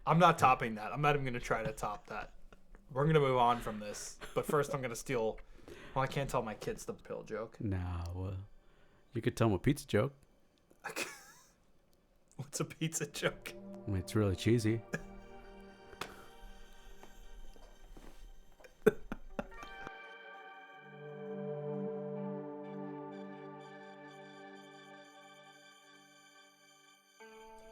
I'm not topping that. I'm not even going to try to top that. We're going to move on from this. But first I'm going to steal... Well, I can't tell my kids the pill joke. No, you could tell them a pizza joke. What's a pizza joke? I mean, it's really cheesy.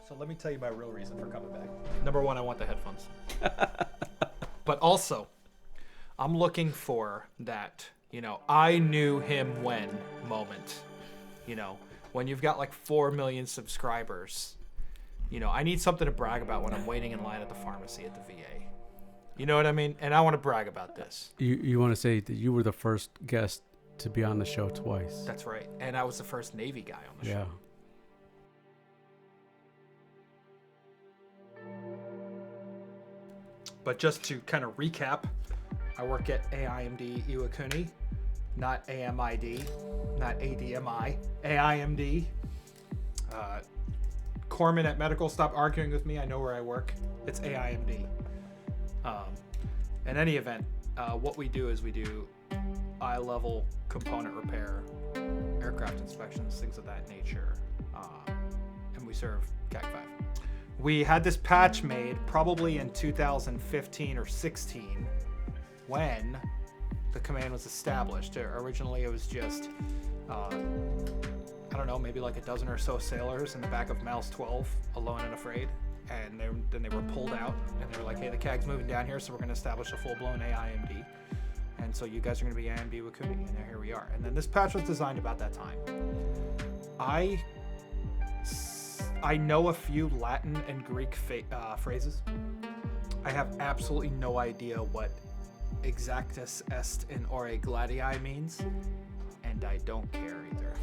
So let me tell you my real reason for coming back. Number one, I want the headphones. But also, I'm looking for that, I knew him when moment. When you've got like 4 million subscribers, I need something to brag about when I'm waiting in line at the pharmacy at the VA. You know what I mean? And I want to brag about this. You want to say that you were the first guest to be on the show twice. That's right. And I was the first Navy guy on the show. But just to kind of recap, I work at AIMD Iwakuni, not AMID, not ADMI, AIMD. Corman at Medical, stop arguing with me. I know where I work. It's AIMD. In any event, what we do is we do eye-level component repair, aircraft inspections, things of that nature, and we serve CAC 5. We had this patch made probably in 2015 or 16 when the command was established. Originally, it was just, I don't know, maybe like a dozen or so sailors in the back of Mouse 12, alone and afraid. And then they were pulled out, and they were like, hey, the CAG's moving down here, so we're going to establish a full-blown AIMD. And so you guys are going to be AIMD Wakuni, and here we are. And then this patch was designed about that time. I know a few Latin and Greek phrases. I have absolutely no idea what exactus est in ore gladii means, and I don't care either.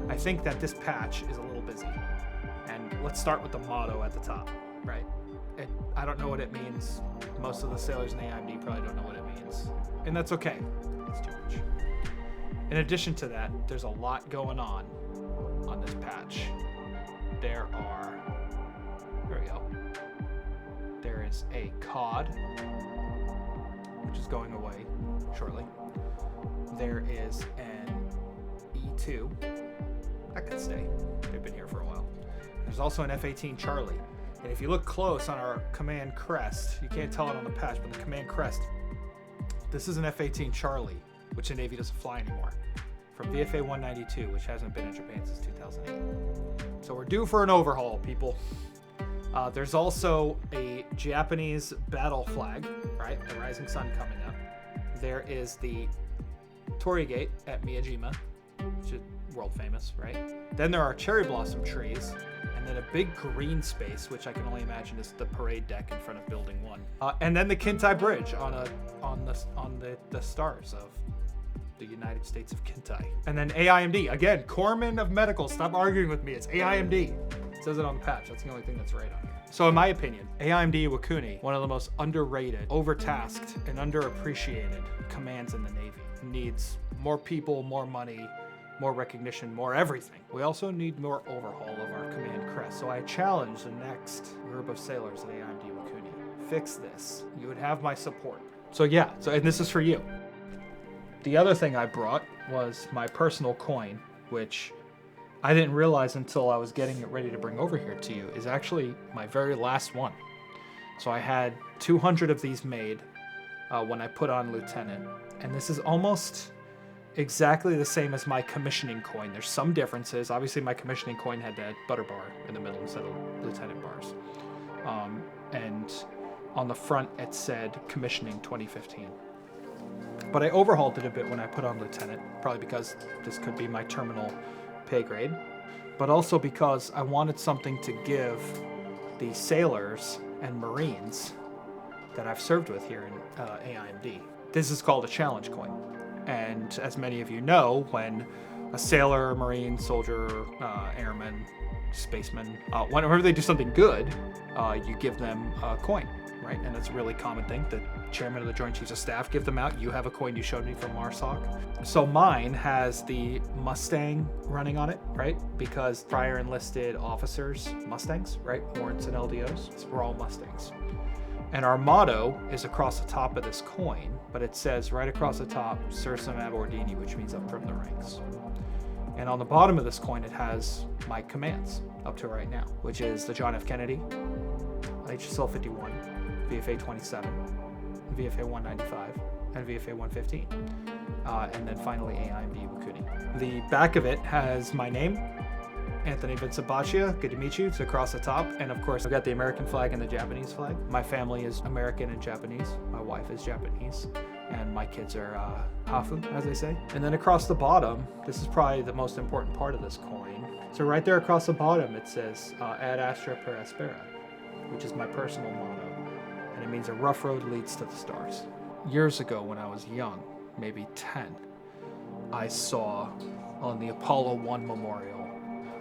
I think that this patch is a little busy. And let's start with the motto at the top, right? I don't know what it means. Most of the sailors in AIMD probably don't know what it means. And that's okay. It's too much. In addition to that, there's a lot going on this patch. There we go. There is a COD, which is going away shortly. There is an E2. That could stay. They've been here for a while. There's also an F-18 Charlie. And if you look close on our command crest, you can't tell it on the patch, but the command crest, this is an F-18 Charlie, which the Navy doesn't fly anymore, from VFA 192, which hasn't been in Japan since 2008. So we're due for an overhaul, people. There's also a Japanese battle flag, right? The Rising Sun coming up. There is the Torii Gate at Miyajima, which is world famous, right? Then there are cherry blossom trees, and then a big green space, which I can only imagine is the parade deck in front of Building 1. And then the Kintai Bridge on the stars of the United States of Kintai. And then AIMD, again, Corpsman of Medical, stop arguing with me, it's AIMD. It says it on the patch, that's the only thing that's right on here. So in my opinion, AIMD Iwakuni, one of the most underrated, overtasked, and underappreciated commands in the Navy. Needs more people, more money, more recognition, more everything. We also need more overhaul of our command crest. So I challenge the next group of sailors at AIMD Wakuni. Fix this. You would have my support. So yeah, and this is for you. The other thing I brought was my personal coin, which I didn't realize until I was getting it ready to bring over here to you, is actually my very last one. So I had 200 of these made when I put on Lieutenant. And this is almost exactly the same as my commissioning coin. There's some differences. Obviously, my commissioning coin had that butter bar in the middle instead of Lieutenant bars. And on the front, it said Commissioning 2015. But I overhauled it a bit when I put on Lieutenant, probably because this could be my terminal pay grade, but also because I wanted something to give the sailors and Marines that I've served with here in AIMD. This is called a challenge coin. And as many of you know, when a sailor, Marine, soldier, airman, spaceman, whenever they do something good, you give them a coin, right? And that's a really common thing. The chairman of the Joint Chiefs of Staff give them out. You have a coin you showed me from MARSOC. So mine has the Mustang running on it, right? Because prior enlisted officers, Mustangs, right? Warrants and LDOs, we're all Mustangs. And our motto is across the top of this coin, but it says right across the top, Sursum ab Ordini, which means up from the ranks. And on the bottom of this coin, it has my commands up to right now, which is the John F. Kennedy, HSL 51, VFA 27, VFA 195, and VFA 115. And then finally AIMD Wakuni. The back of it has my name, Anthony Vincent Baccia, good to meet you. It's across the top. And of course, I've got the American flag and the Japanese flag. My family is American and Japanese. My wife is Japanese. And my kids are Hafu, as they say. And then across the bottom, this is probably the most important part of this coin. So right there across the bottom, it says Ad Astra Per Aspera, which is my personal motto. And it means a rough road leads to the stars. Years ago when I was young, maybe 10, I saw on the Apollo 1 memorial,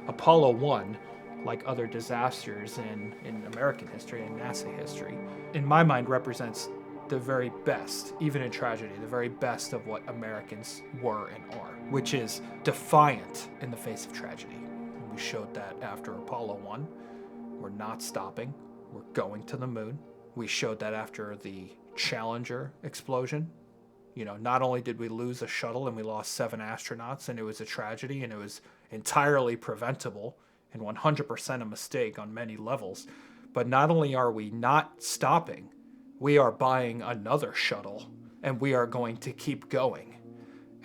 Apollo 1, like other disasters in American history and NASA history, in my mind represents the very best, even in tragedy, the very best of what Americans were and are, which is defiant in the face of tragedy. And we showed that after Apollo 1. We're not stopping. We're going to the moon. We showed that after the Challenger explosion. You know, not only did we lose a shuttle and we lost 7 astronauts and it was a tragedy and it was entirely preventable and 100% a mistake on many levels, but not only are we not stopping, we are buying another shuttle and we are going to keep going.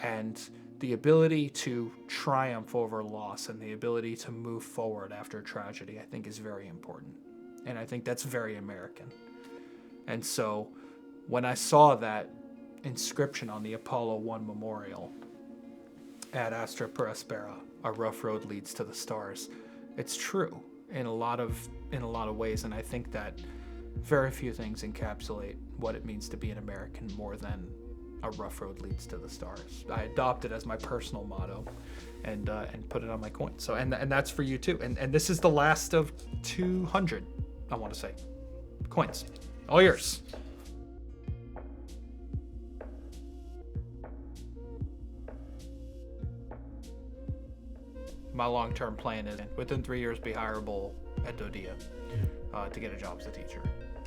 And the ability to triumph over loss and the ability to move forward after tragedy, I think is very important. And I think that's very American. And so when I saw that inscription on the Apollo 1 memorial, Ad Astra Per Aspera, a rough road leads to the stars, it's true in a lot of ways, and I think that very few things encapsulate what it means to be an American more than a rough road leads to the stars. I adopt it as my personal motto and put it on my coin. So and that's for you too. And this is the last of 200, I want to say, coins. All yours. My long-term plan is within 3 years be hireable at Dodia to get a job as a teacher.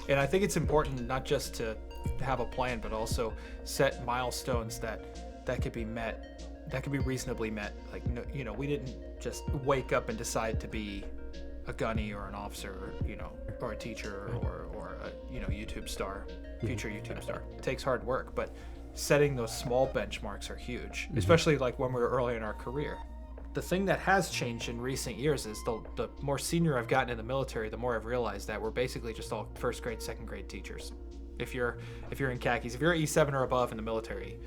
And I think it's important not just to have a plan, but also set milestones that could be met, that could be reasonably met. Like, you know, we didn't just wake up and decide to be a gunny or an officer, you know, or a teacher or a, you know, YouTube star, future YouTube star. It takes hard work, but setting those small benchmarks are huge, especially like when we were early in our career. The thing that has changed in recent years is the more senior I've gotten in the military, the more I've realized that we're basically just all first grade, second grade teachers. If you're in khakis, if you're E7 or above in the military,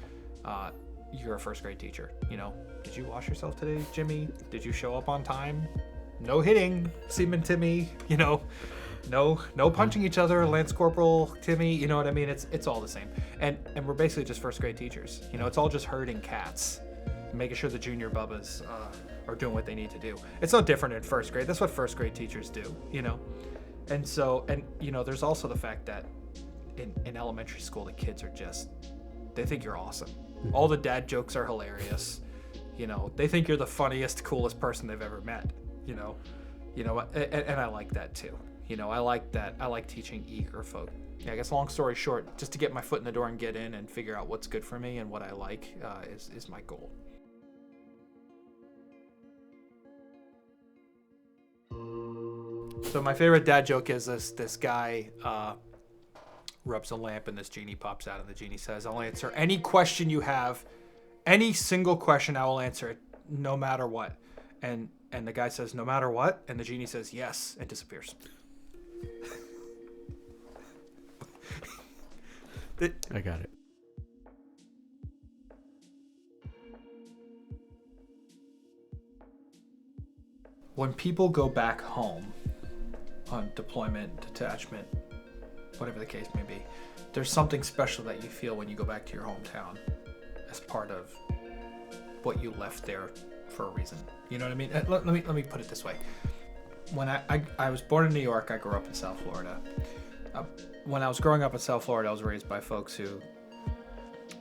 you're a first grade teacher. You know, did you wash yourself today, Jimmy? Did you show up on time? No hitting, Seaman Timmy. You know, no punching each other, Lance Corporal Timmy. You know what I mean? It's all the same. And we're basically just first grade teachers. You know, it's all just herding cats, making sure the junior bubbas are doing what they need to do. It's no different in first grade. That's what first grade teachers do, you know? And so, and you know, there's also the fact that in elementary school, the kids are just, they think you're awesome. All the dad jokes are hilarious. You know, they think you're the funniest, coolest person they've ever met, you know, and I like that too. You know, I like that. I like teaching eager folk. Yeah, I guess long story short, just to get my foot in the door and get in and figure out what's good for me and what I like is my goal. So my favorite dad joke is this guy rubs a lamp and this genie pops out and the genie says, "I'll answer any question you have, any single question. I will answer it, no matter what." And the guy says, "No matter what?" And the genie says, "Yes," and disappears. I got it. When people go back home on deployment, detachment, whatever the case may be, there's something special that you feel when you go back to your hometown as part of what you left there for a reason. You know what I mean? Let me put it this way. When I was born in New York, I grew up in South Florida. When I was growing up in South Florida, I was raised by folks who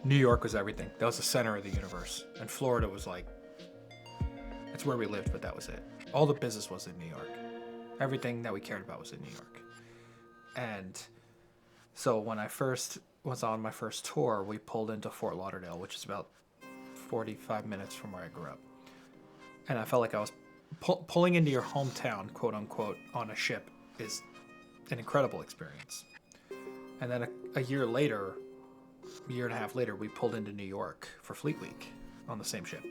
New York was everything. That was the center of the universe. And Florida was like, that's where we lived, but that was it. All the business was in New York. Everything that we cared about was in New York. And so when I first was on my first tour, we pulled into Fort Lauderdale, which is about 45 minutes from where I grew up. And I felt like I was pulling into your hometown, quote unquote, on a ship is an incredible experience. And then a year later, a year and a half later, we pulled into New York for Fleet Week on the same ship.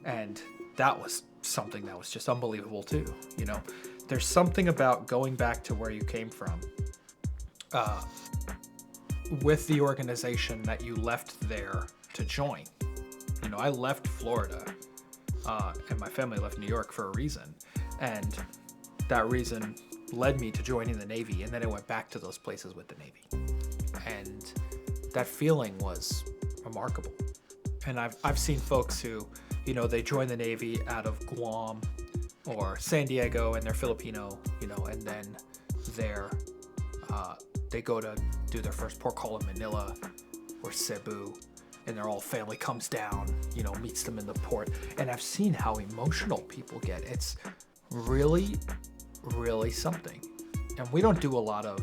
And that was something that was just unbelievable too. You know, there's something about going back to where you came from with the organization that you left there to join. You know, I left Florida and my family left New York for a reason. And that reason led me to joining the Navy, and then I went back to those places with the Navy. And that feeling was remarkable. And I've seen folks who, you know, they join the Navy out of Guam or San Diego and they're Filipino, you know, and then they go to do their first port call in Manila or Cebu, and their whole family comes down, you know, meets them in the port. And I've seen how emotional people get. It's really, really something. And we don't do a lot of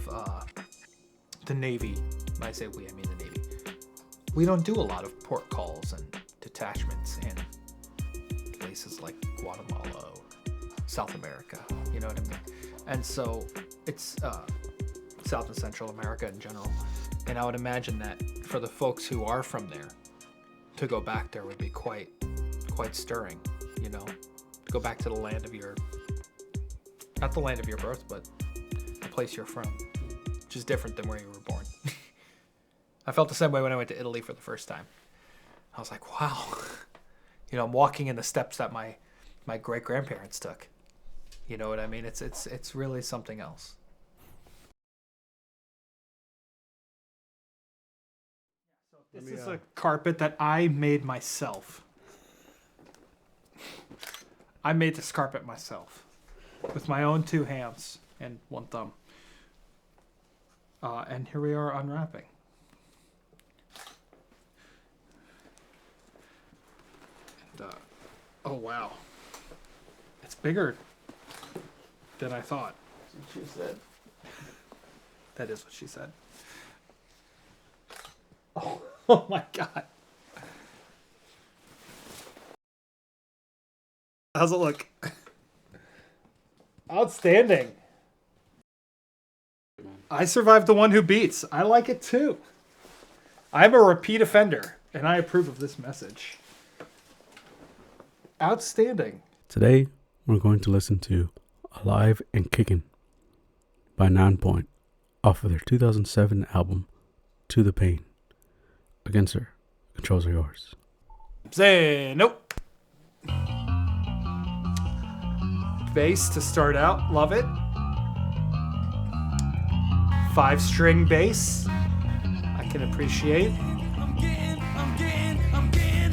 the Navy. When I say we, I mean the Navy. We don't do a lot of port calls and detachments in places like Guatemala, South America, you know what I mean? And so it's South and Central America in general. And I would imagine that for the folks who are from there, to go back there would be quite stirring, you know? To go back to the land of your, not the land of your birth, but the place you're from, which is different than where you were born. I felt the same way when I went to Italy for the first time. I was like, wow, you know, I'm walking in the steps that my great-grandparents took. You know what I mean? It's really something else. This is a carpet that I made myself. I made this carpet myself with my own 2 hands and 1 thumb. And here we are unwrapping. And, oh wow, it's bigger than I thought. That's what she said. That is what she said. Oh my God. How's it look? Outstanding. I survived the one who beats. I like it too. I'm a repeat offender, and I approve of this message. Outstanding. Today, we're going to listen to Alive and Kickin' by Nonpoint off of their 2007 album, To the Pain. Again, sir, controls are yours. Say nope. Bass to start out, love it. 5-string bass, I can appreciate. I'm getting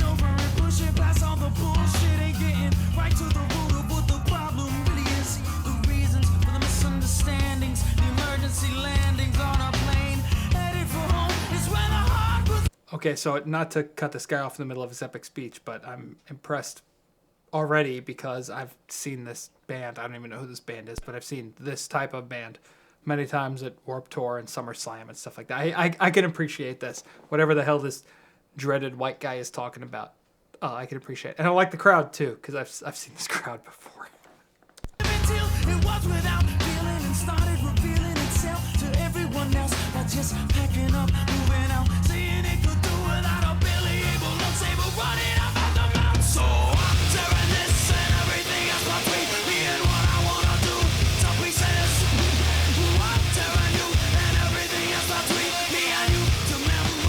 over it, pushing past all the bullshit, ain't getting right to the root of what the problem really is. The reasons for the misunderstandings, the emergency landings on a plane, headed for home is where the heart was. Okay, so not to cut this guy off in the middle of his epic speech, but I'm impressed already because I've seen this band. I don't even know who this band is, but I've seen this type of band many times at Warped Tour and SummerSlam and stuff like that. I can appreciate this. Whatever the hell this dreaded white guy is talking about, I can appreciate it. And I like the crowd too, because I've seen this crowd before. Until it was without feeling and started revealing itself to everyone else by just packing up, moving out, saying it could do without a Billy able, unstable, running up out the mouth. So I'm tearing this and everything else between me and what I wanna do. Some pieces, I'm tearing you and everything else between me and you to memory.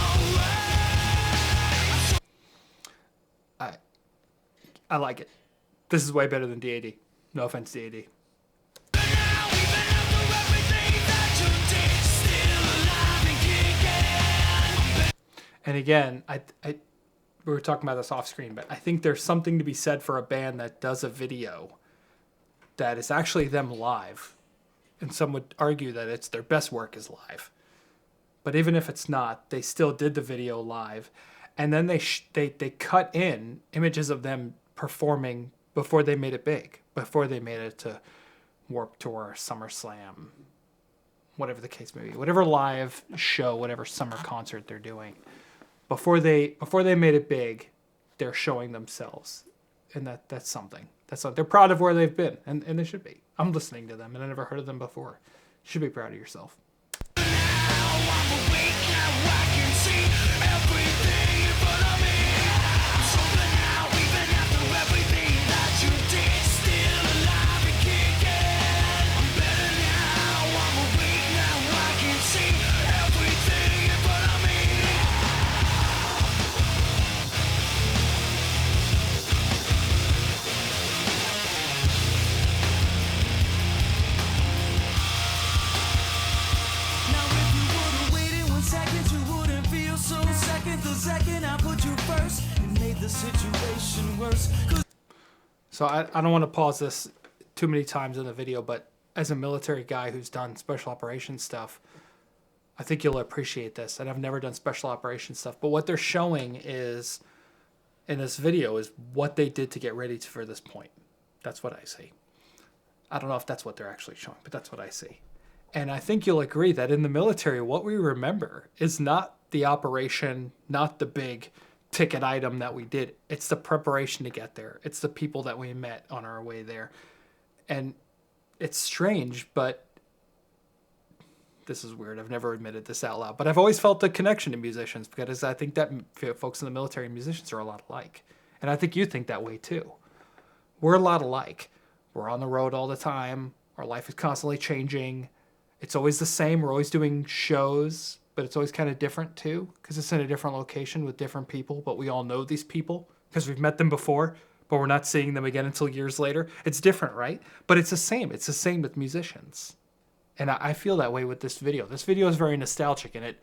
I like it. This is way better than DAD. No offense, DAD. Now even after everything that you did, still alive and kicking. And again, we were talking about this off screen, but I think there's something to be said for a band that does a video that is actually them live and some would argue that it's their best work is live. But even if it's not, they still did the video live, and then they cut in images of them performing before they made it big, before they made it to Warped Tour, SummerSlam, whatever the case may be, whatever live show, whatever summer concert they're doing. Before they made it big, they're showing themselves, and that's something. They're proud of where they've been, and they should be. I'm listening to them, and I never heard of them before. You should be proud of yourself. So I don't want to pause this too many times in the video, but as a military guy who's done special operations stuff, I think you'll appreciate this. And I've never done special operations stuff, but what they're showing is, in this video, is what they did to get ready for this point. That's what I see. I don't know if that's what they're actually showing, but that's what I see. And I think you'll agree that in the military, what we remember is not the operation, not the big ticket item that we did. It's the preparation to get there. It's the people that we met on our way there. And it's strange, but this is weird. I've never admitted this out loud, but I've always felt the connection to musicians, because I think that folks in the military and musicians are a lot alike. And I think you think that way too. We're a lot alike. We're on the road all the time. Our life is constantly changing. It's always the same. We're always doing shows, but it's always kind of different too, because it's in a different location with different people, but we all know these people because we've met them before, but we're not seeing them again until years later. It's different, right? But it's the same. It's the same with musicians. And I feel that way with this video. This video is very nostalgic, and it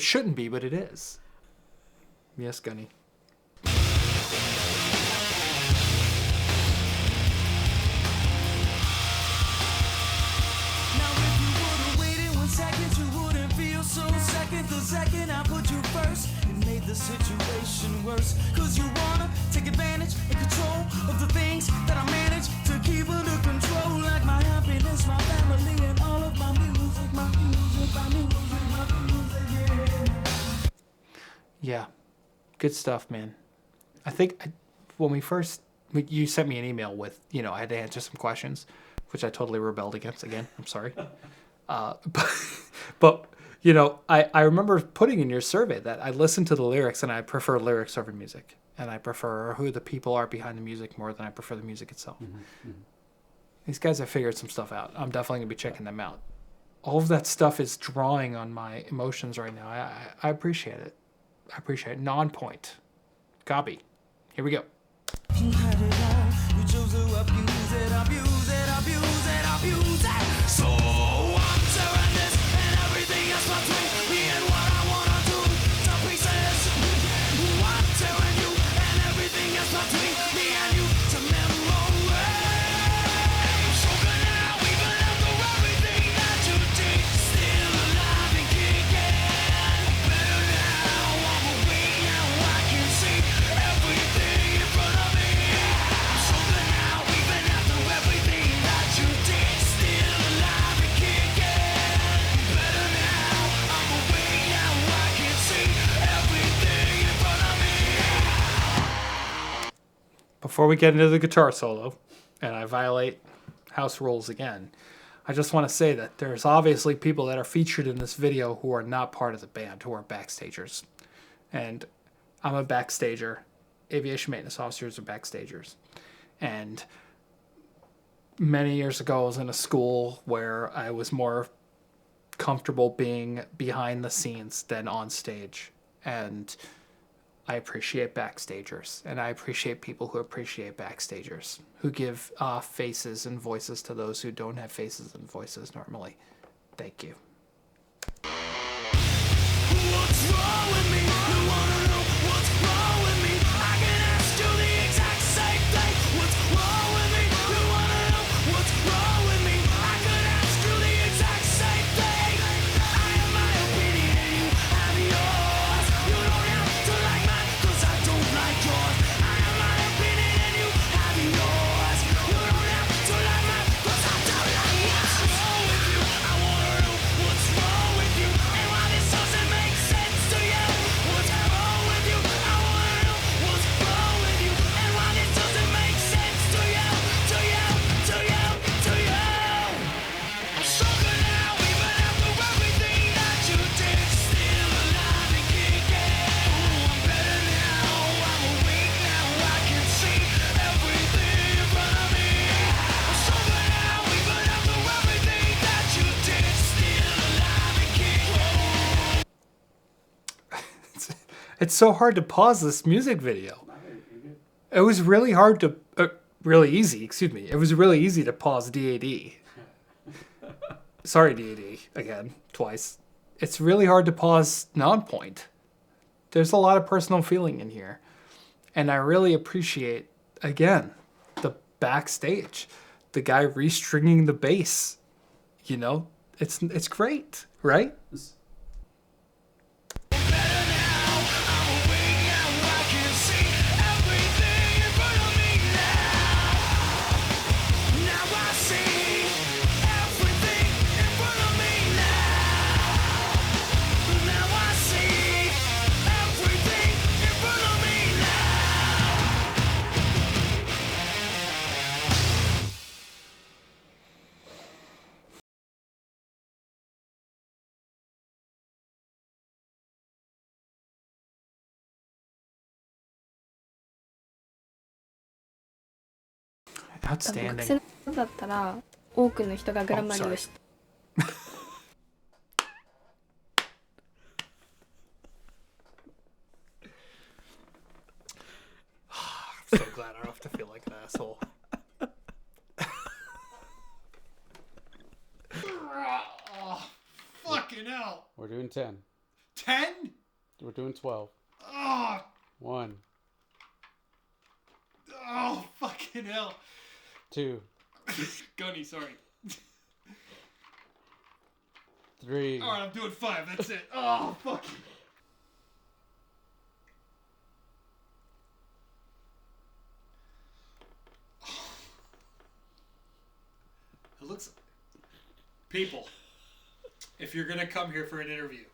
shouldn't be, but it is. Yes, Gunny. Second, I put you first. It made the situation worse. Cause you wanna take advantage and control of the things that I manage to keep under control. Like my happiness, my family, and all of my music, my music, my music, my music, yeah. Good stuff, man. I think when you sent me an email with, I had to answer some questions, which I totally rebelled against again. I'm sorry. But I remember putting in your survey that I listen to the lyrics and I prefer lyrics over music. And I prefer who the people are behind the music more than I prefer the music itself. Mm-hmm, mm-hmm. These guys have figured some stuff out. I'm definitely going to be checking them out. All of that stuff is drawing on my emotions right now. I appreciate it. I appreciate it. Nonpoint. Gabi. Here we go. You had it all. You chose to abuse it, abuse it, abuse it, abuse it. So I'm tearing this and everything else between me and what I wanna do to pieces. I'm tearing you and everything else between me and you to memory. So good now, even after everything that you did, still alive and kicking. Better now, I'm awake now, I can see everything in front of me. So good now, even after everything that you did, still alive and kicking. Better now, I'm awake now, I can see everything in front of me. Before we get into the guitar solo, and I violate house rules again, I just want to say that there's obviously people that are featured in this video who are not part of the band, who are backstagers. And I'm a backstager. Aviation maintenance officers are backstagers. And many years ago, I was in a school where I was more comfortable being behind the scenes than on stage. And I appreciate backstagers, and I appreciate people who appreciate backstagers, who give faces and voices to those who don't have faces and voices normally. Thank you. What's wrong with me? You wanna know what's wrong with me? I can ask you the exact same thing. What's wrong with me? You wanna know what's wrong with me? I could ask you the It's so hard to pause this music video. It was really hard to, really easy, excuse me. It was really easy to pause DAD. Sorry, DAD, again, twice. It's really hard to pause Nonpoint. There's a lot of personal feeling in here. And I really appreciate, again, the backstage. The guy restringing the bass. You know, it's great, right? Outstanding. 学生だったら多くの人がグラマリーを知って I'm so glad I don't have to feel like an asshole. Oh, fucking hell. We're doing 10. 10? We're doing 12. Oh, 1, oh, fucking hell. 2, Gunny, sorry. 3. Alright, I'm doing 5. That's it. Oh, fuck. It looks... People, if you're gonna come here for an interview,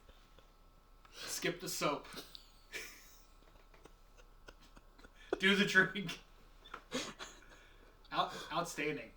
skip the soap. Do the drink. Outstanding.